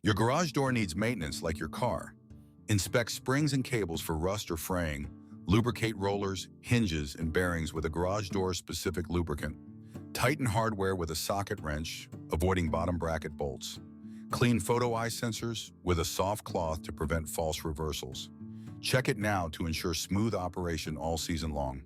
Your garage door needs maintenance like your car. Inspect springs and cables for rust or fraying. Lubricate rollers, hinges, and bearings with a garage door-specific lubricant. Tighten hardware with a socket wrench, avoiding bottom bracket bolts. Clean photo eye sensors with a soft cloth to prevent false reversals. Check it now to ensure smooth operation all season long.